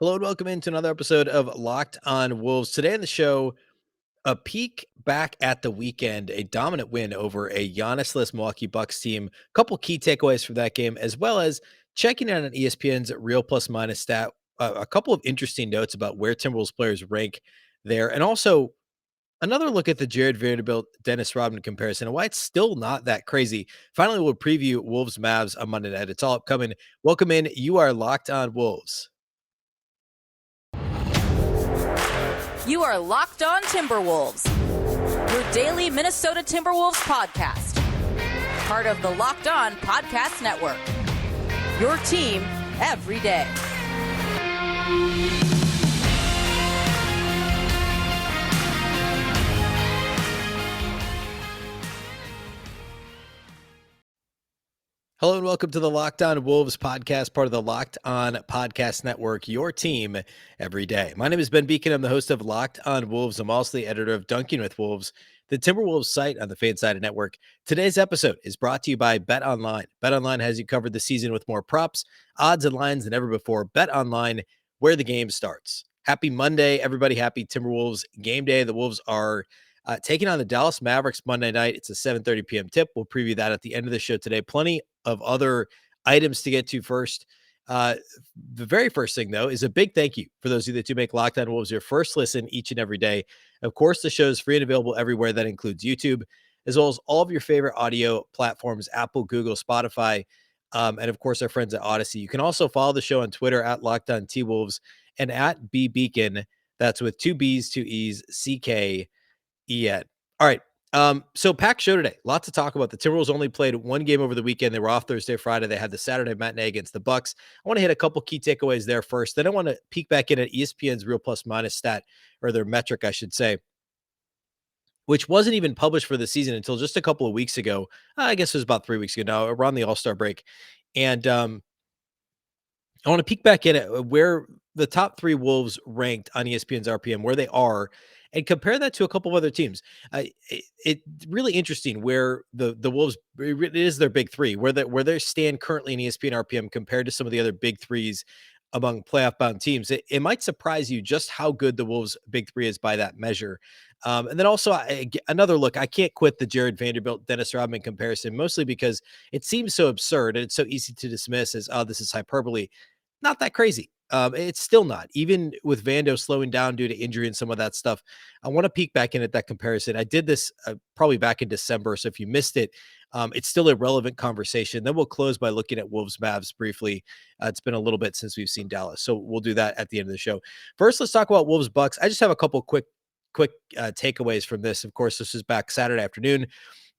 Hello and welcome into another episode of Locked On Wolves. Today on the show, a peek back at the weekend, a dominant win over a Giannis-less Milwaukee Bucks team. A couple key takeaways from that game, as well as checking in on ESPN's real plus minus stat. A couple of interesting notes about where Timberwolves players rank there, and also another look at the Jarred Vanderbilt Dennis Rodman comparison and why it's still not that crazy. Finally, we'll preview Wolves-Mavs on Monday night. It's all upcoming. Welcome in. You are Locked On Wolves. You are Locked On Timberwolves, your daily Minnesota Timberwolves podcast. Part of the Locked On Podcast Network, your team every day. Hello and welcome to the Locked On Wolves podcast, part of the Locked On Podcast Network, your team every day. My name is Ben Beecken. I'm the host of Locked On Wolves. I'm also the editor of Dunking with Wolves, the Timberwolves site on the Fansided Network. Today's episode is brought to you by BetOnline. BetOnline has you covered this season with more props, odds, and lines than ever before. BetOnline, where the game starts. Happy Monday, everybody. Happy Timberwolves game day. The Wolves are taking on the Dallas Mavericks Monday night. It's a 7:30 p.m. tip. We'll preview that at the end of the show today. Plenty of other items to get to first. The very first thing, though, is a big thank you for those of you that do make Locked On Wolves your first listen each and every day. Of course, the show is free and available everywhere. That includes YouTube, as well as all of your favorite audio platforms, Apple, Google, Spotify, and, of course, our friends at Odyssey. You can also follow the show on Twitter at Locked On T Wolves and at Beecken. That's with two B's, two E's, CKEN. All right. So packed show today. Lots to talk about. The Timberwolves only played one game over the weekend. They were off Thursday, Friday. They had the Saturday matinee against the Bucks. I want to hit a couple key takeaways there first. Then I want to peek back in at ESPN's real plus minus stat, or their metric, I should say, which wasn't even published for the season until just a couple of weeks ago. I guess it was about 3 weeks ago now, around the All-Star break. And I want to peek back in at where the top three Wolves ranked on ESPN's RPM, where they are, and compare that to a couple of other teams. It's really interesting where the Wolves, it is their big three, where they stand currently in ESPN RPM compared to some of the other big threes among playoff bound teams. It might surprise you just how good the Wolves big three is by that measure. And then also another look, I can't quit the Jarred Vanderbilt Dennis Rodman comparison, mostly because it seems so absurd and it's so easy to dismiss as, oh, this is hyperbole. Not that crazy. It's still not, even with Vando slowing down due to injury and some of that stuff. I want to peek back in at that comparison. I did this probably back in December. So if you missed it, it's still a relevant conversation. Then we'll close by looking at Wolves-Mavs briefly. It's been a little bit since we've seen Dallas. So we'll do that at the end of the show. First, let's talk about Wolves-Bucks. I just have a couple quick takeaways from this. Of course, this is back Saturday afternoon.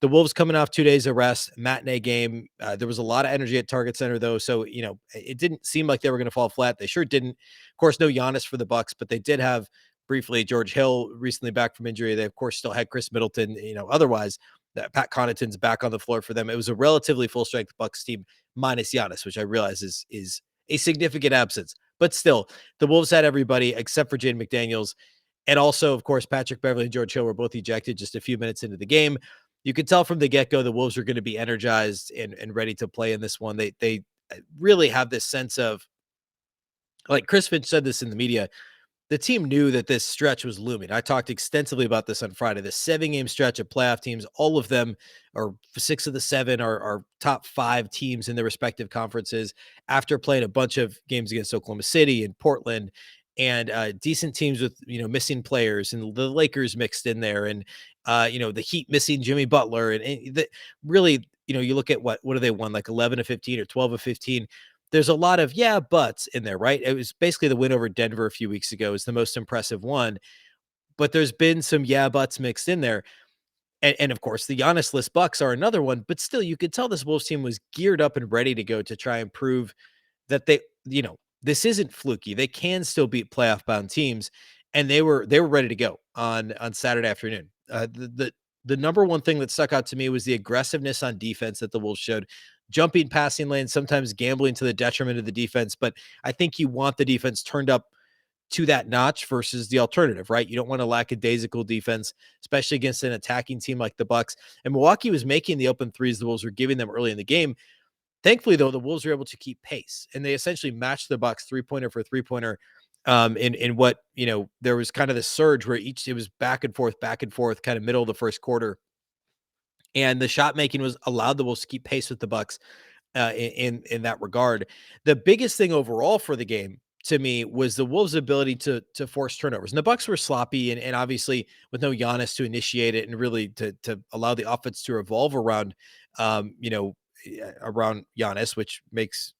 The Wolves coming off 2 days of rest, matinee game. There was a lot of energy at Target Center, though. So, it didn't seem like they were going to fall flat. They sure didn't. Of course, no Giannis for the Bucks, but they did have briefly George Hill recently back from injury. They, of course, still had Chris Middleton. Otherwise, Pat Connaughton's back on the floor for them. It was a relatively full-strength Bucks team minus Giannis, which I realize is a significant absence. But still, the Wolves had everybody except for Jaden McDaniels. And also, of course, Patrick Beverley and George Hill were both ejected just a few minutes into the game. You could tell from the get-go the Wolves are going to be energized and ready to play in this one. They really have this sense of, like Chris Finch said this in the media, the team knew that this stretch was looming. I talked extensively about this on Friday. The 7-game stretch of playoff teams, all of them, or 6 of the 7 are top 5 teams in their respective conferences after playing a bunch of games against Oklahoma City and Portland and decent teams with, missing players, and the Lakers mixed in there, and the Heat missing Jimmy Butler, and really, you look at what do they won, like 11 of 15 or 12 of 15. There's a lot of buts in there, right? It was basically the win over Denver a few weeks ago is the most impressive one, but there's been some buts mixed in there. And of course, the Giannis-less Bucks are another one, but still, you could tell this Wolves team was geared up and ready to go to try and prove that they, this isn't fluky. They can still beat playoff-bound teams, and they were ready to go on Saturday afternoon. The number one thing that stuck out to me was the aggressiveness on defense that the Wolves showed. Jumping passing lanes, sometimes gambling to the detriment of the defense, but I think you want the defense turned up to that notch versus the alternative, right? You don't want a lackadaisical defense, especially against an attacking team like the Bucks. And Milwaukee was making the open threes the Wolves were giving them early in the game. Thankfully, though, the Wolves were able to keep pace, and they essentially matched the Bucks three-pointer for three-pointer In what, there was kind of this surge where it was back and forth, kind of middle of the first quarter. And the shot making was allowed the Wolves to keep pace with the Bucks in that regard. The biggest thing overall for the game to me was the Wolves' ability to force turnovers. And the Bucks were sloppy, and obviously with no Giannis to initiate it and really to allow the offense to revolve around around Giannis, which makes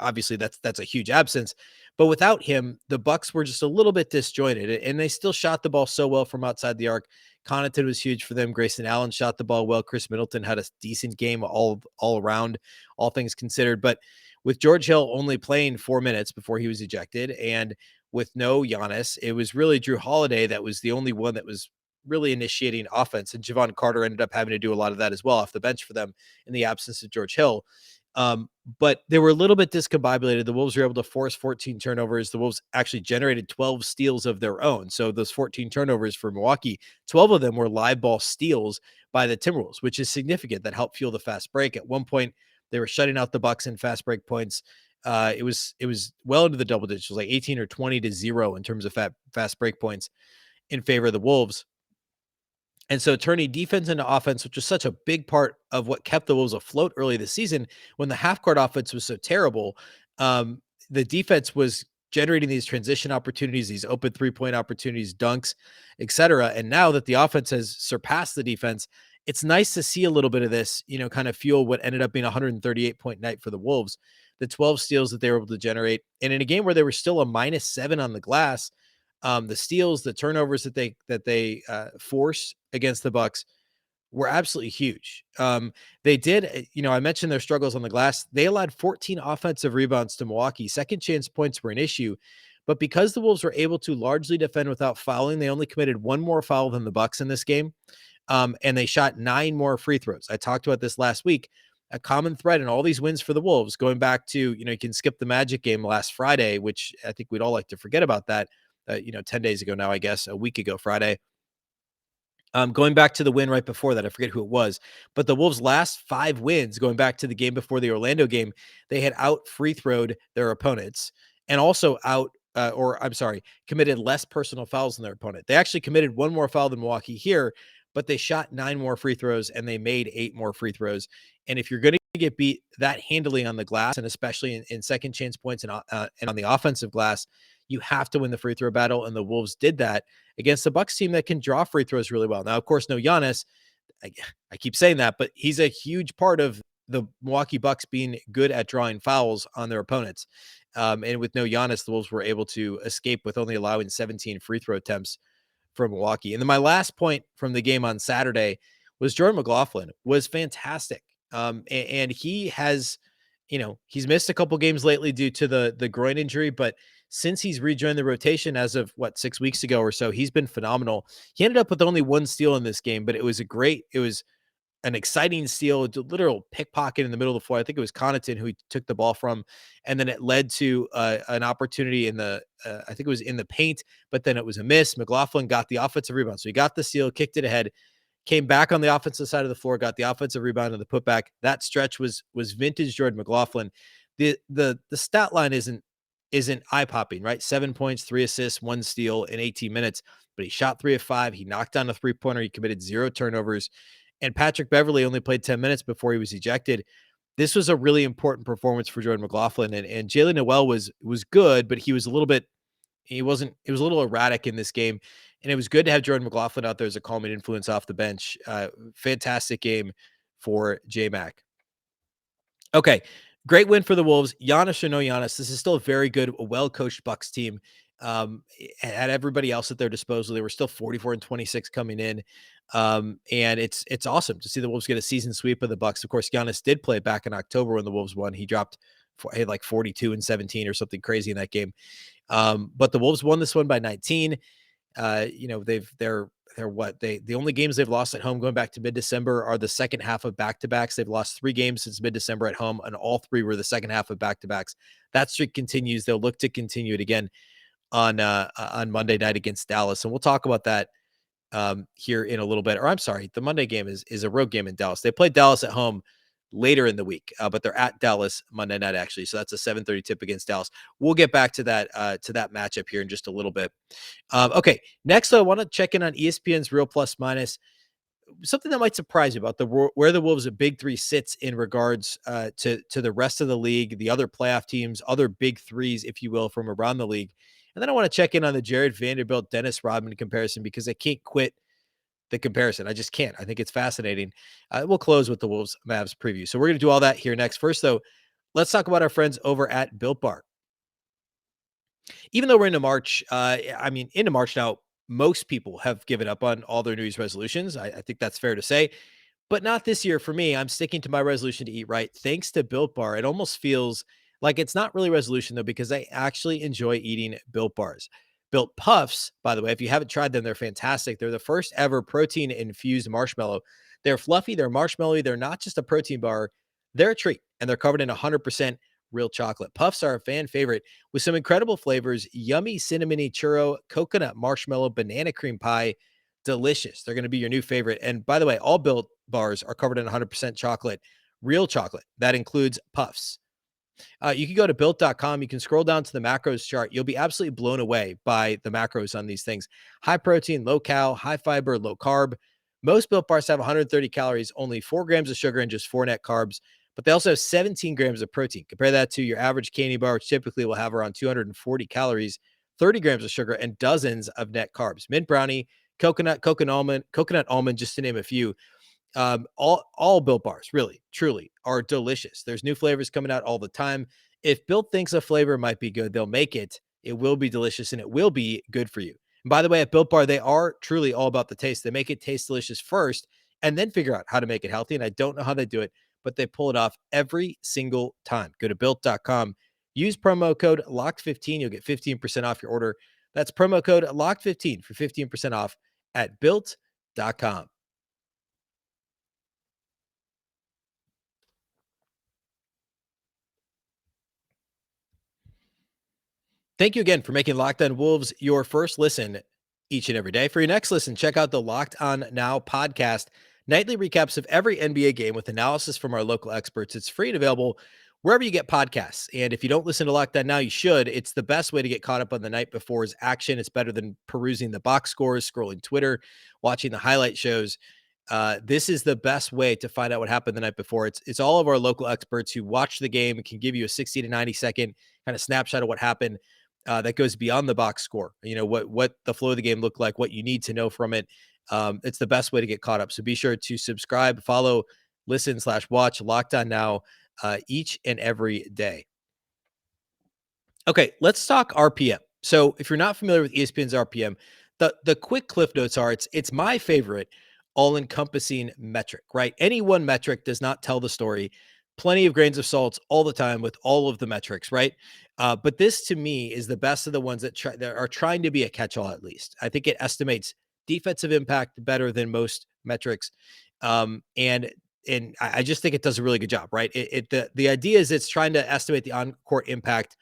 obviously that's a huge absence. But without him, the Bucks were just a little bit disjointed, and they still shot the ball so well from outside the arc. Connaughton was huge for them. Grayson Allen shot the ball well. Chris Middleton had a decent game all around, all things considered. But with George Hill only playing 4 minutes before he was ejected, and with no Giannis, it was really Drew Holiday that was the only one that was really initiating offense. And Javon Carter ended up having to do a lot of that as well off the bench for them in the absence of George Hill. But they were a little bit discombobulated. The Wolves were able to force 14 turnovers. The Wolves actually generated 12 steals of their own. So those 14 turnovers for Milwaukee, 12 of them were live ball steals by the Timberwolves, which is significant. That helped fuel the fast break. At one point, they were shutting out the Bucks in fast break points. It was well into the double digits. It was like 18 or 20-0 in terms of fast break points in favor of the Wolves. And so turning defense into offense, which was such a big part of what kept the Wolves afloat early this season, when the half-court offense was so terrible, the defense was generating these transition opportunities, these open three-point opportunities, dunks, etc. And now that the offense has surpassed the defense, it's nice to see a little bit of this, kind of fuel what ended up being a 138-point night for the Wolves. The 12 steals that they were able to generate, and in a game where they were still a -7 on the glass, the steals, the turnovers that they forced against the Bucks were absolutely huge. They did, I mentioned their struggles on the glass. They allowed 14 offensive rebounds to Milwaukee. Second chance points were an issue, but because the Wolves were able to largely defend without fouling, they only committed one more foul than the Bucks in this game, and they shot 9 more free throws. I talked about this last week. A common thread in all these wins for the Wolves, going back to, you can skip the Magic game last Friday, which I think we'd all like to forget about that. 10 days ago now, I guess, a week ago Friday. Going back to the win right before that, I forget who it was, but the Wolves' last 5 wins, going back to the game before the Orlando game, they had out free throwed their opponents and also committed less personal fouls than their opponent. They actually committed one more foul than Milwaukee here, but they shot 9 more free throws and they made 8 more free throws. And if you're going to get beat that handily on the glass, and especially in second chance points and on the offensive glass, you have to win the free throw battle. And the Wolves did that against the Bucks team that can draw free throws really well. Now, of course, no Giannis. I keep saying that, but he's a huge part of the Milwaukee Bucks being good at drawing fouls on their opponents. And with no Giannis, the Wolves were able to escape with only allowing 17 free throw attempts from Milwaukee. And then my last point from the game on Saturday was Jordan McLaughlin was fantastic. And he has, he's missed a couple games lately due to the groin injury, but since he's rejoined the rotation as of 6 weeks ago or so, he's been phenomenal. He ended up with only 1 steal in this game, but it was an exciting steal, a literal pickpocket in the middle of the floor. I think it was Connaughton who he took the ball from, and then it led to an opportunity in I think it was in the paint, but then it was a miss. McLaughlin got the offensive rebound. So he got the steal, kicked it ahead, came back on the offensive side of the floor, got the offensive rebound and the putback. That stretch was vintage Jordan McLaughlin. The stat line isn't eye-popping, right? 7 points, 3 assists, 1 steal in 18 minutes, but he shot 3 of 5. He knocked down a three-pointer. He committed 0 turnovers. And Patrick Beverley only played 10 minutes before he was ejected. This was a really important performance for Jordan McLaughlin. And Jalen Noel was good, but he was a little erratic in this game. And it was good to have Jordan McLaughlin out there as a calming influence off the bench. Fantastic game for J-Mac. Okay, great win for the Wolves. Giannis or no Giannis, this is still a very good, well-coached Bucks team. Had everybody else at their disposal. They were still 44-26 coming in. And it's awesome to see the Wolves get a season sweep of the Bucks. Of course, Giannis did play back in October when the Wolves won. He had like 42 and 17 or something crazy in that game. But the Wolves won this one by 19. The only games they've lost at home going back to mid-December are the second half of back-to-backs. They've lost 3 games since mid-December at home, and all 3 were the second half of back-to-backs. That streak continues. They'll look to continue it again on Monday night against Dallas. And we'll talk about that here in a little bit. Or I'm sorry, the Monday game is a road game in Dallas. They played Dallas at home later in the week, but they're at Dallas Monday night, actually. So that's a 7:30 tip against Dallas. We'll get back to that matchup here in just a little bit. Okay, next, I want to check in on ESPN's Real Plus Minus. Something that might surprise you about where the Wolves' big three sits in regards to the rest of the league, the other playoff teams, other big threes, if you will, from around the league. And then I want to check in on the Jarred Vanderbilt Dennis Rodman comparison, because I can't quit the comparison. I just can't. I think it's fascinating. We'll close with the Wolves Mavs preview. So we're going to do all that here next. First, though, let's talk about our friends over at Built Bar. Even though we're into March, into March now, most people have given up on all their New Year's resolutions. I think that's fair to say, but not this year for me. I'm sticking to my resolution to eat right. Thanks to Built Bar, it almost feels like it's not really a resolution, though, because I actually enjoy eating Built Bars. Built Puffs, by the way, if you haven't tried them, they're fantastic. They're the first ever protein-infused marshmallow. They're fluffy, they're marshmallowy, they're not just a protein bar, they're a treat, and they're covered in 100% real chocolate. Puffs are a fan favorite with some incredible flavors: yummy cinnamony churro, coconut marshmallow, banana cream pie. Delicious. They're going to be your new favorite. And by the way, all Built Bars are covered in 100% chocolate, real chocolate. That includes Puffs. You can go to built.com. You can scroll down to the macros chart. You'll be absolutely blown away by the macros on these things. High protein, low cal, high fiber, low carb. Most Built Bars have 130 calories, only 4 grams of sugar, and just 4 net carbs. But they also have 17 grams of protein. Compare that to your average candy bar, which typically will have around 240 calories, 30 grams of sugar, and dozens of net carbs. Mint brownie, coconut almond, just to name a few. All Built Bars, really, truly, are delicious. There's new flavors coming out all the time. If Built thinks a flavor might be good, they'll make it. It will be delicious, and it will be good for you. And by the way, at Built Bar, they are truly all about the taste. They make it taste delicious first, and then figure out how to make it healthy. And I don't know how they do it, but they pull it off every single time. Go to built.com. Use promo code LOCKED15. You'll get 15% off your order. That's promo code LOCKED15 for 15% off at built.com. Thank you again for making Locked On Wolves your first listen each and every day. For your next listen, check out the Locked On Now podcast, nightly recaps of every NBA game with analysis from our local experts. It's free and available wherever you get podcasts. And if you don't listen to Locked On Now, you should. It's the best way to get caught up on the night before's action. It's better than perusing the box scores, scrolling Twitter, watching the highlight shows. This is the best way to find out what happened the night before. It's all of our local experts who watch the game and can give you a 60 to 90 second kind of snapshot of what happened. That goes beyond the box score. You know, what the flow of the game looked like, what you need to know from it. It's the best way to get caught up. So be sure to subscribe, follow, listen/watch Locked On Now each and every day. Okay, let's talk RPM. So if you're not familiar with ESPN's RPM, the quick cliff notes are it's my favorite all-encompassing metric, right? Any one metric does not tell the story. Plenty of grains of salt all the time with all of the metrics, right? But this to me is the best of the ones that are trying to be a catch-all. At least I think it estimates defensive impact better than most metrics, and I just think it does a really good job, right? The idea is it's trying to estimate the on-court impact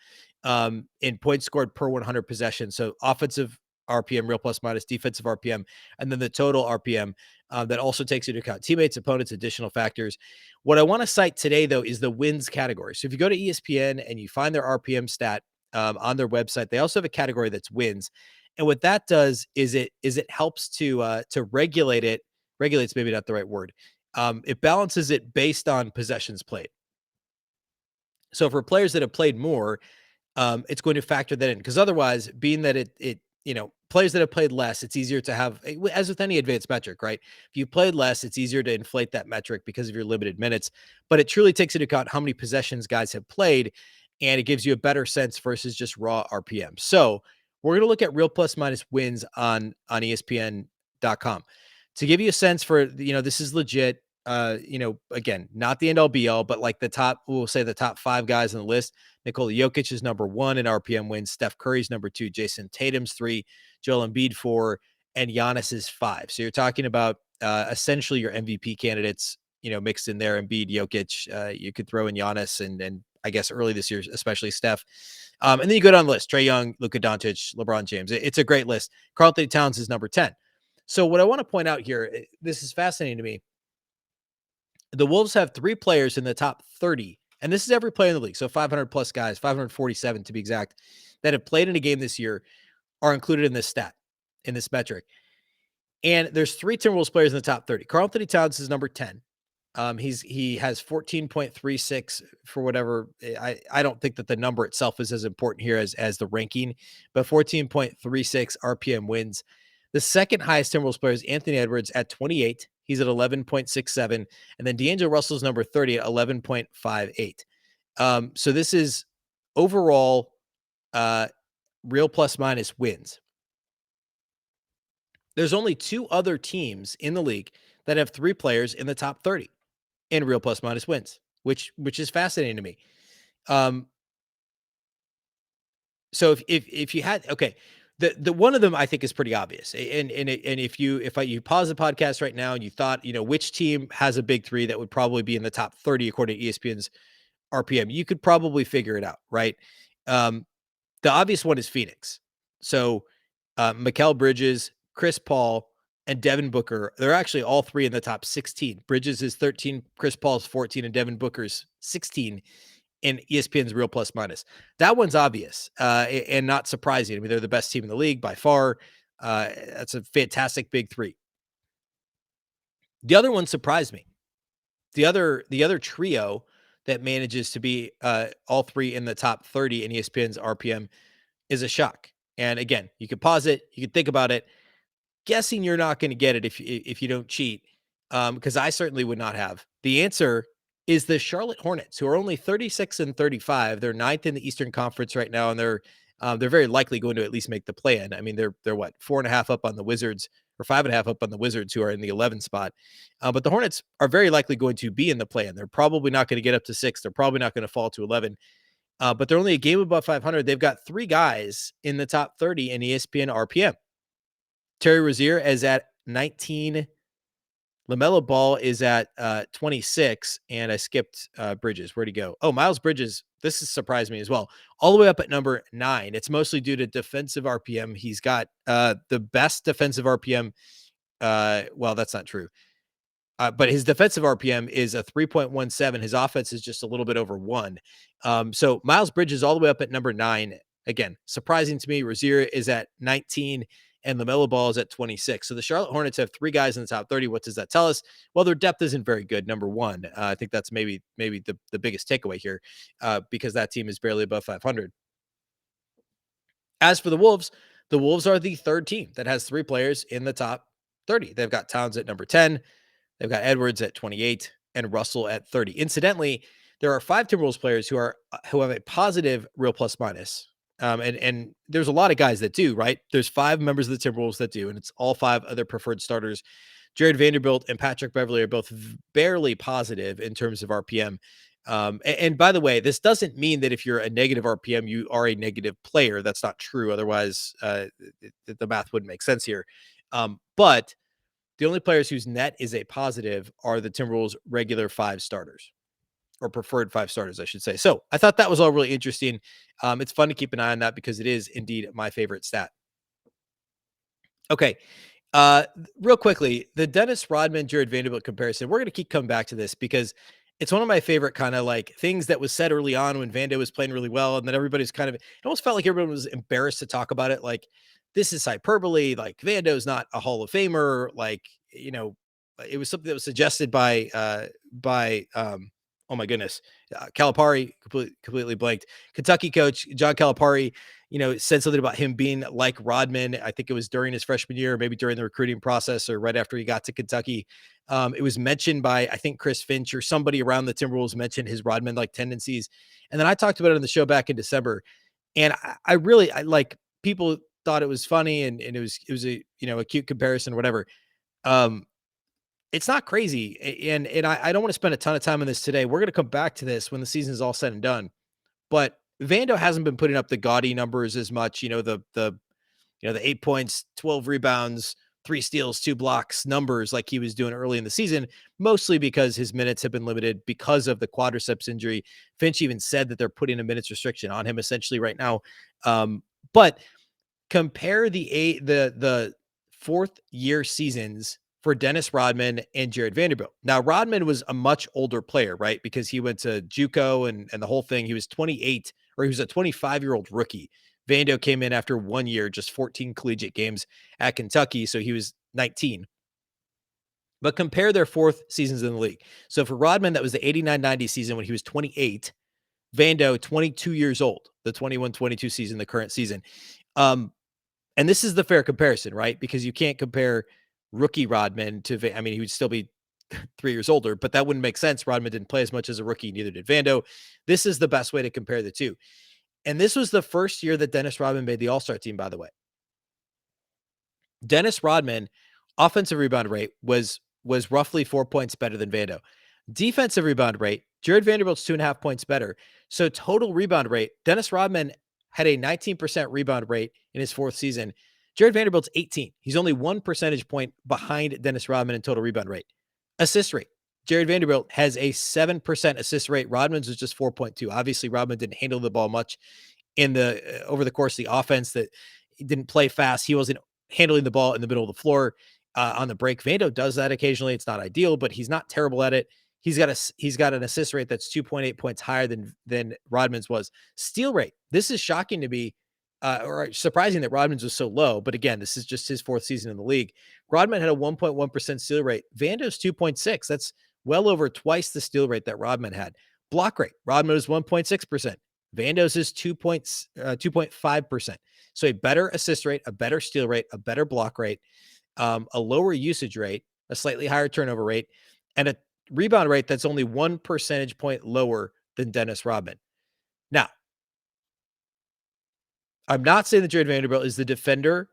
in points scored per 100 possessions. So offensive RPM, real plus minus, defensive RPM, and then the total RPM that also takes into account teammates, opponents, additional factors. What I want to cite today, though, is the wins category. So if you go to ESPN and you find their RPM stat on their website, they also have a category that's wins. And what that does is it helps to regulate it. Regulates maybe not the right word. It balances it based on possessions played. So for players that have played more, it's going to factor that in, because otherwise, being that players that have played less, it's easier to have, as with any advanced metric, right? If you played less, it's easier to inflate that metric because of your limited minutes, but it truly takes into account how many possessions guys have played, and it gives you a better sense versus just raw RPM. So we're going to look at real plus minus wins on ESPN.com to give you a sense for, this is legit. Again, not the end all be all, but like we'll say the top 5 guys on the list. Nikola Jokic is number 1 in RPM wins. Steph Curry's number 2. Jason Tatum's 3. Joel Embiid 4. And Giannis is 5. So you're talking about essentially your MVP candidates, mixed in there. Embiid, Jokic. You could throw in Giannis and I guess early this year, especially Steph. And then you go down the list: Trae Young, Luka Doncic, LeBron James. It's a great list. Karl-Anthony Towns is number 10. So what I want to point out here, this is fascinating to me. The Wolves have 3 players in the top 30, and this is every player in the league. So 500 plus guys, 547 to be exact, that have played in a game this year are included in this stat, in this metric. And there's 3 Timberwolves players in the top 30. Karl-Anthony Towns is number 10. He has 14.36 for whatever. I don't think that the number itself is as important here as the ranking, but 14.36 RPM wins. The second highest Timberwolves player is Anthony Edwards at 28. He's at 11.67, and then D'Angelo Russell's number 30 at 11.58. So this is overall real plus minus wins. There's only 2 other teams in the league that have 3 players in the top 30 in real plus minus wins, which is fascinating to me. So if you had, okay, the one of them I think is pretty obvious. And if you pause the podcast right now and you thought, which team has a big 3 that would probably be in the top 30 according to ESPN's RPM, you could probably figure it out, right? The obvious one is Phoenix. So Mikal Bridges, Chris Paul, and Devin Booker, they're actually all 3 in the top 16. Bridges is 13, Chris Paul's 14, and Devin Booker's 16 in ESPN's real plus minus. That one's obvious and not surprising. I mean, they're the best team in the league by far. That's a fantastic big 3. The other one surprised me. The other trio that manages to be all 3 in the top 30 in ESPN's RPM is a shock. And again, you could pause it, you could think about it. Guessing you're not going to get it if you don't cheat, because I certainly would not have. The answer is the Charlotte Hornets, who are only 36-35. They're 9th in the Eastern Conference right now, and they're very likely going to at least make the play-in. I mean, they're what, 4.5 up on the Wizards, or 5.5 up on the Wizards, who are in the 11th spot. But the Hornets are very likely going to be in the play-in. They're probably not going to get up to 6. They're probably not going to fall to 11. But they're only a game above 500. They've got 3 guys in the top 30 in ESPN RPM. Terry Rozier is at 19. LaMelo Ball is at 26. And I skipped Bridges. Where'd he go? Oh, Miles Bridges. This has surprised me as well. All the way up at number 9. It's mostly due to defensive RPM. He's got the best defensive RPM. Well, that's not true. But his defensive RPM is a 3.17. His offense is just a little bit over 1. So Miles Bridges all the way up at number 9. Again, surprising to me. Rozier is at 19 and LaMelo Ball is at 26. So the Charlotte Hornets have 3 guys in the top 30. What does that tell us? Well, their depth isn't very good, number 1. I think that's maybe the biggest takeaway here because that team is barely above 500. As for the Wolves are the 3rd team that has 3 players in the top 30. They've got Towns at number 10. They've got Edwards at 28 and Russell at 30. Incidentally, there are 5 Timberwolves players who have a positive real plus minus. And there's a lot of guys that do, right? There's 5 members of the Timberwolves that do, and it's all 5 other preferred starters. Jarred Vanderbilt and Patrick Beverley are both barely positive in terms of RPM. And by the way, this doesn't mean that if you're a negative RPM, you are a negative player. That's not true. Otherwise, the math wouldn't make sense here. But the only players whose net is a positive are the Timberwolves' regular 5 starters, or preferred 5 starters, I should say. So I thought that was all really interesting. It's fun to keep an eye on that because it is indeed my favorite stat. Okay. Real quickly, the Dennis Rodman-Jarred Vanderbilt comparison, we're going to keep coming back to this because it's one of my favorite kind of like things that was said early on when Vando was playing really well. And then everybody's kind of, it almost felt like everyone was embarrassed to talk about it. Like, this is hyperbole. Like, Vando's not a Hall of Famer. Like, it was something that was suggested by oh my goodness, Calipari, completely blanked. Kentucky coach John Calipari, said something about him being like Rodman. I think it was during his freshman year, or maybe during the recruiting process, or right after he got to Kentucky. It was mentioned by, I think, Chris Finch or somebody around the Timberwolves mentioned his Rodman-like tendencies. And then I talked about it on the show back in December. And I really like, people thought it was funny and it was a, a cute comparison, whatever. It's not crazy. And I don't want to spend a ton of time on this today. We're going to come back to this when the season is all said and done. But Vando hasn't been putting up the gaudy numbers as much, the 8 points, 12 rebounds, 3 steals, 2 blocks numbers like he was doing early in the season, mostly because his minutes have been limited because of the quadriceps injury. Finch even said that they're putting a minutes restriction on him essentially right now. But compare the 4th year seasons for Dennis Rodman and Jarred Vanderbilt. Now, Rodman was a much older player, right? Because he went to JUCO and the whole thing. He was 28, or he was a 25-year-old rookie. Vando came in after 1 year, just 14 collegiate games at Kentucky, so he was 19. But compare their fourth seasons in the league. So for Rodman, that was the 89-90 season when he was 28. Vando, 22 years old, the 21-22 season, the current season. And this is the fair comparison, right? Because you can't compare rookie Rodman to, I mean, he would still be 3 years older, but that wouldn't make sense. Rodman didn't play as much as a rookie, neither did Vando. This is the best way to compare the two. And this was the first year that Dennis Rodman made the All-Star team, by the way. Dennis Rodman, offensive rebound rate was roughly 4 points better than Vando. Defensive rebound rate, Jarred Vanderbilt's 2.5 points better. So total rebound rate, Dennis Rodman had a 19% rebound rate in his fourth season. Jarred Vanderbilt's 18. He's only 1 percentage point behind Dennis Rodman in total rebound rate. Assist rate, Jarred Vanderbilt has a 7% assist rate. Rodman's was just 4.2. Obviously, Rodman didn't handle the ball much in the over the course of the offense. That he didn't play fast. He wasn't handling the ball in the middle of the floor on the break. Vando does that occasionally. It's not ideal, but he's not terrible at it. He's got an assist rate that's 2.8 points higher than Rodman's was. Steal rate. This is shocking to me, or surprising that Rodman's was so low. But again, this is just his fourth season in the league. Rodman had a 1.1% steal rate. Vando's 2.6. That's well over twice the steal rate that Rodman had. Block rate. Rodman was 1.6%. Vando's is 2.5%. So a better assist rate, a better steal rate, a better block rate, a lower usage rate, a slightly higher turnover rate, and a rebound rate that's only 1 percentage point lower than Dennis Rodman. Now, I'm not saying that Jarred Vanderbilt is the defender,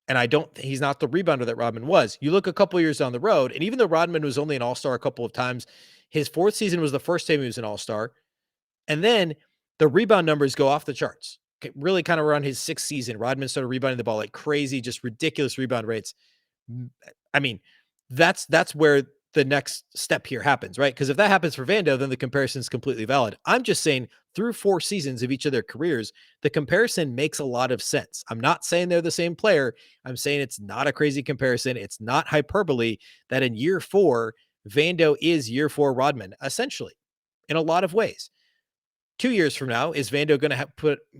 and he's not the rebounder that Rodman was. You look a couple years down the road, and even though Rodman was only an all-star a couple of times, his fourth season was the first time he was an all-star. And then the rebound numbers go off the charts. Really kind of around his sixth season, Rodman started rebounding the ball like crazy, just ridiculous rebound rates. I mean, that's where the next step here happens, right? Because if that happens for Vando, then the comparison is completely valid. I'm just saying through 4 seasons of each of their careers, the comparison makes a lot of sense. I'm not saying they're the same player. I'm saying it's not a crazy comparison. It's not hyperbole that in year 4, Vando is year 4 Rodman, essentially, in a lot of ways. 2 years from now, is Vando going to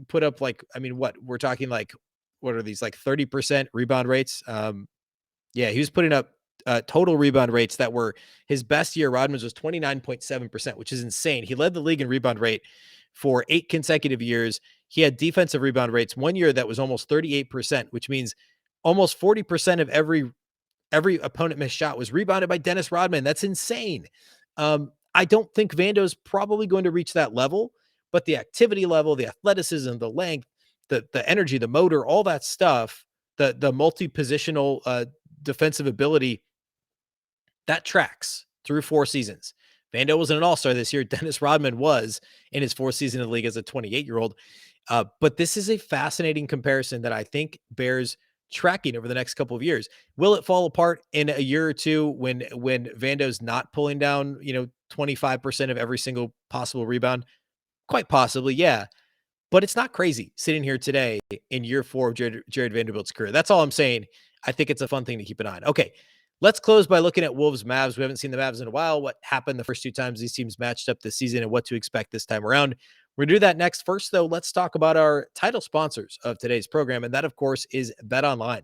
put up like, I mean, what we're talking like, what are these like 30% rebound rates? Yeah, he was putting up total rebound rates that were his best year. Rodman's was 29.7%, which is insane. He led the league in rebound rate for 8 consecutive years. He had defensive rebound rates 1 year that was almost 38%, which means almost 40% of every opponent missed shot was rebounded by Dennis Rodman. That's insane. I don't think Vando's probably going to reach that level, but the activity level, the athleticism, the length, the energy, the motor, all that stuff, the multi-positional defensive ability, that tracks through 4 seasons. Vando wasn't an all-star this year. Dennis Rodman was in his 4th season in the league as a 28-year-old. But this is a fascinating comparison that I think bears tracking over the next couple of years. Will it fall apart in a year or two when Vando's not pulling down, 25% of every single possible rebound? Quite possibly, yeah. But it's not crazy sitting here today in year 4 of Jarred Vanderbilt's career. That's all I'm saying. I think it's a fun thing to keep an eye on. Okay, let's close by looking at Wolves-Mavs. We haven't seen the Mavs in a while. What happened the first 2 times these teams matched up this season and what to expect this time around. We're going to do that next. First, though, let's talk about our title sponsors of today's program, and that, of course, is BetOnline.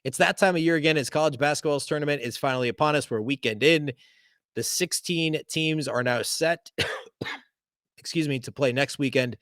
It's that time of year again as college basketball's tournament is finally upon us. We're a weekend in. The 16 teams are now set, to play next weekend.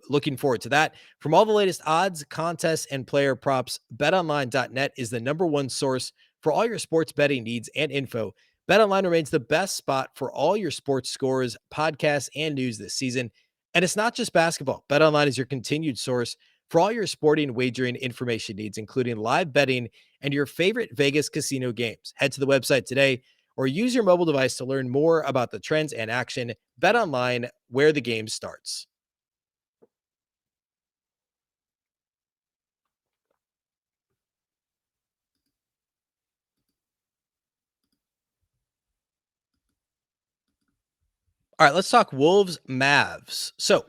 Looking forward to that. From all the latest odds, contests, and player props, betonline.net is the #1 source for all your sports betting needs and info. BetOnline remains the best spot for all your sports scores, podcasts, and news this season. And it's not just basketball. BetOnline is your continued source for all your sporting wagering information needs, including live betting and your favorite Vegas casino games. Head to the website today or use your mobile device to learn more about the trends and action. BetOnline, where the game starts. All right, let's talk Wolves Mavs. So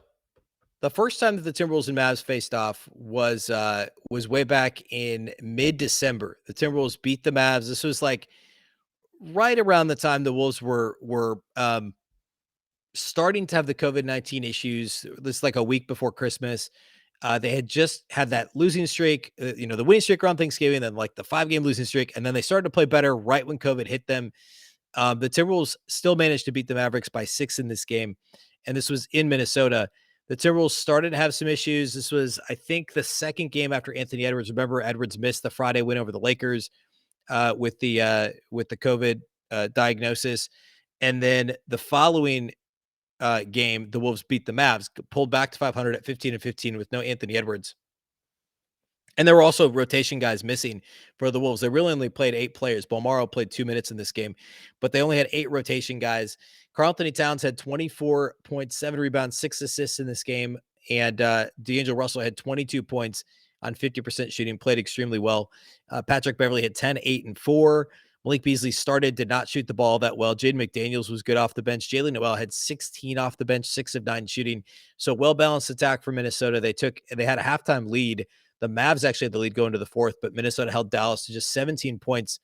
The first time that the Timberwolves and Mavs faced off was way back in mid-December. The Timberwolves beat the Mavs. This was like right around the time the Wolves were starting to have the COVID-19 issues. This like a week before Christmas. They had just had that losing streak, the winning streak around Thanksgiving, then like the 5-game losing streak, and then they started to play better right when COVID hit them. The Timberwolves still managed to beat the Mavericks by 6 in this game, and this was in Minnesota. The Timberwolves started to have some issues. This was, I think, the second game after Anthony Edwards. Remember, Edwards missed the Friday win over the Lakers with the COVID diagnosis, and then the following game, the Wolves beat the Mavs, pulled back to 500 at 15-15 with no Anthony Edwards. And there were also rotation guys missing for the Wolves. They really only played 8 players. Bolmaro played 2 minutes in this game, but they only had 8 rotation guys. Karl-Anthony Towns had 24.7 rebounds, 6 assists in this game. And D'Angelo Russell had 22 points on 50% shooting, played extremely well. Patrick Beverley had 10, 8, and 4. Malik Beasley started, did not shoot the ball that well. Jaden McDaniels was good off the bench. Jalen Noel had 16 off the bench, 6 of 9 shooting. So well-balanced attack for Minnesota. They had a halftime lead. The Mavs actually had the lead going to the fourth, but Minnesota held Dallas to just 17 points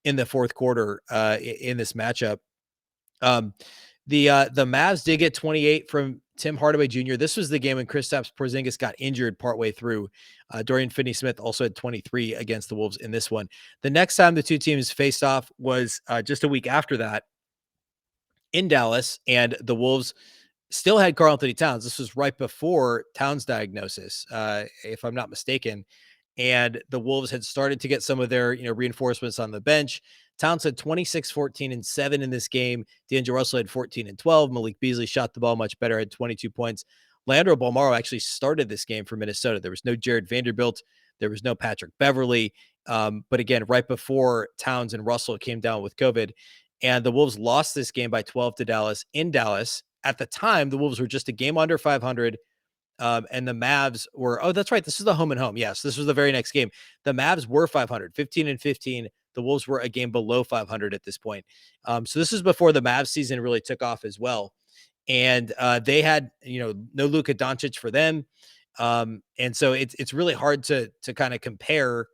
in the fourth quarter in this matchup. The Mavs did get 28 from Tim Hardaway Jr. This was the game when Kristaps Porzingis got injured partway through. Dorian Finney-Smith also had 23 against the Wolves in this one. The next time the two teams faced off was just a week after that in Dallas, and the Wolves still had Karl-Anthony Towns. This was right before Towns' diagnosis, if I'm not mistaken. And the Wolves had started to get some of their, reinforcements on the bench. Towns had 26, 14, and 7 in this game. D'Angelo Russell had 14 and 12. Malik Beasley shot the ball much better, had 22 points. Leandro Bolmaro actually started this game for Minnesota. There was no Jarred Vanderbilt. There was no Patrick Beverley. But again, right before Towns and Russell came down with COVID. And the Wolves lost this game by 12 to Dallas in Dallas. At the time, the Wolves were just a game under 500. And the Mavs were, oh, that's right. This is the home and home. Yes, this was the very next game. The Mavs were 500, 15-15. The Wolves were a game below 500 at this point. So this is before the Mavs season really took off as well. And they had, no Luka Doncic for them. And so it's really hard to kind of compare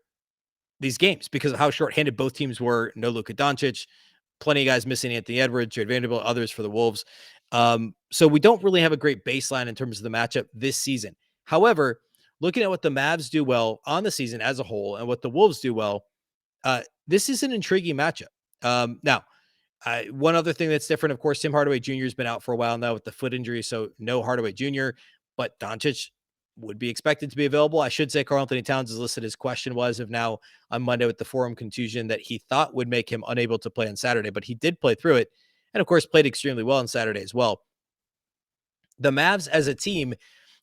these games because of how shorthanded both teams were. No Luka Doncic, plenty of guys missing, Anthony Edwards, Jarred Vanderbilt, others for the Wolves. So we don't really have a great baseline in terms of the matchup this season. However, looking at what the Mavs do well on the season as a whole and what the Wolves do well, this is an intriguing matchup. Now, one other thing that's different, of course, Tim Hardaway Jr. has been out for a while now with the foot injury, so no Hardaway Jr., but Doncic would be expected to be available. I should say Karl-Anthony Towns is listed as question as of now on Monday with the forearm contusion that he thought would make him unable to play on Saturday, but he did play through it and, of course, played extremely well on Saturday as well. The Mavs as a team,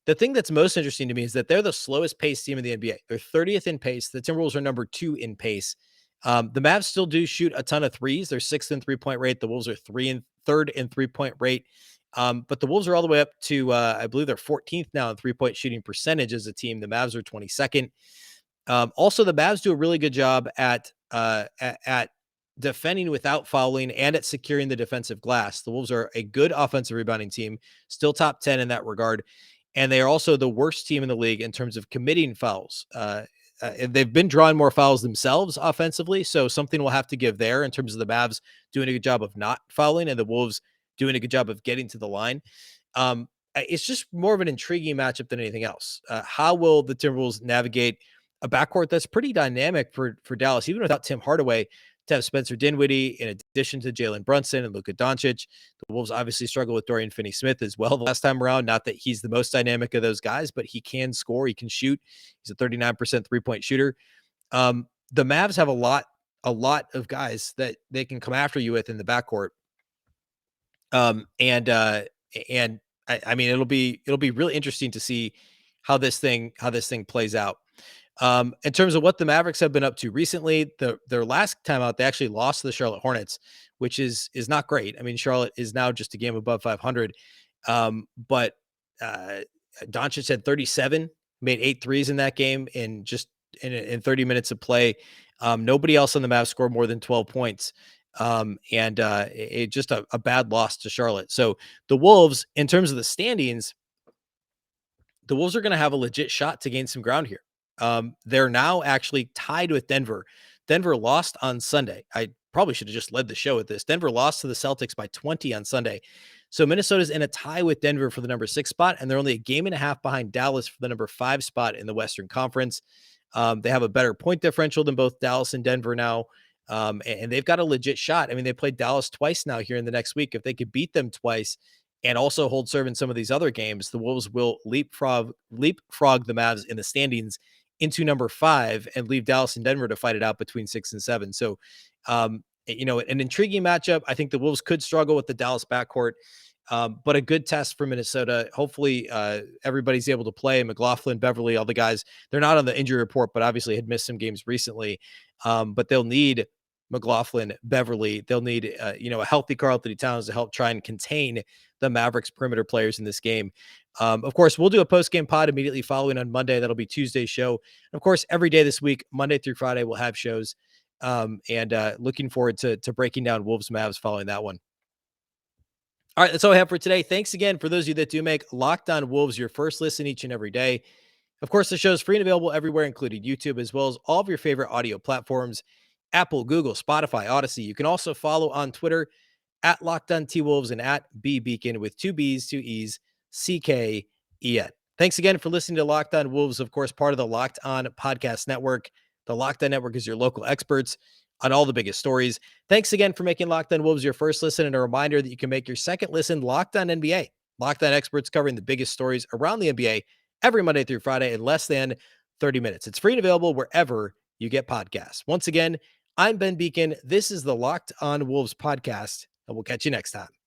the thing that's most interesting to me is that they're the slowest paced team in the NBA. They're 30th in pace. The Timberwolves are number 2 in pace. The Mavs still do shoot a ton of threes. They're 6th in 3-point rate. The Wolves are 3rd in 3-point rate. But the Wolves are all the way up to, I believe they're 14th now in 3-point shooting percentage as a team. The Mavs are 22nd. Also, the Mavs do a really good job at defending without fouling and at securing the defensive glass. The Wolves are a good offensive rebounding team, still top 10 in that regard. And they are also the worst team in the league in terms of committing fouls. They've been drawing more fouls themselves offensively, so something will have to give there in terms of the Mavs doing a good job of not fouling and the Wolves doing a good job of getting to the line. It's just more of an intriguing matchup than anything else. How will the Timberwolves navigate a backcourt that's pretty dynamic for Dallas, even without Tim Hardaway, to have Spencer Dinwiddie in addition to Jalen Brunson and Luka Doncic? The Wolves obviously struggle with Dorian Finney-Smith as well the last time around. Not that he's the most dynamic of those guys, but he can score. He can shoot. He's a 39% three-point shooter. The Mavs have a lot of guys that they can come after you with in the backcourt. I mean, it'll be really interesting to see how this thing plays out. In terms of what the Mavericks have been up to recently, their last time out, they actually lost to the Charlotte Hornets, which is not great. I mean, Charlotte is now just a game above 500. But Doncic had 37, made 8 threes in that game in 30 minutes of play. Nobody else on the Mavs scored more than 12 points. It just a bad loss to Charlotte. So the Wolves, in terms of the standings, the Wolves are going to have a legit shot to gain some ground here. They're now actually tied with Denver. Denver lost on Sunday. I probably should have just led the show with this. Denver lost to the Celtics by 20 on Sunday. So Minnesota's in a tie with Denver for the number 6 spot, and they're only a game and a half behind Dallas for the number 5 spot in the Western Conference. They have a better point differential than both Dallas and Denver now. And they've got a legit shot. I mean, they played Dallas twice now here in the next week. If they could beat them twice and also hold serve in some of these other games, the Wolves will leapfrog the Mavs in the standings into number 5 and leave Dallas and Denver to fight it out between 6 and 7. So, an intriguing matchup. I think the Wolves could struggle with the Dallas backcourt, but a good test for Minnesota. Hopefully, everybody's able to play. McLaughlin, Beverly, all the guys, they're not on the injury report, but obviously had missed some games recently. But they'll need McLaughlin, Beverly. They'll need, a healthy Karl-Anthony Towns to help try and contain the Mavericks perimeter players in this game. Of course, we'll do a post-game pod immediately following on Monday. That'll be Tuesday's show. And of course, every day this week, Monday through Friday, we'll have shows. Looking forward to breaking down Wolves-Mavs following that one. All right, that's all I have for today. Thanks again for those of you that do make Locked On Wolves your first listen each and every day. Of course, the show is free and available everywhere, including YouTube, as well as all of your favorite audio platforms, Apple, Google, Spotify, Odyssey. You can also follow on Twitter at Locked On T-Wolves and at Beecken with 2 B's, 2 E's, C-K-E-N. Thanks again for listening to Locked On Wolves, of course, part of the Locked On Podcast Network. The Locked On Network is your local experts on all the biggest stories. Thanks again for making Locked On Wolves your first listen, and a reminder that you can make your second listen Locked On NBA. Locked On experts covering the biggest stories around the NBA every Monday through Friday in less than 30 minutes. It's free and available wherever you get podcasts. Once again, I'm Ben Beecken. This is the Locked On Wolves podcast, and we'll catch you next time.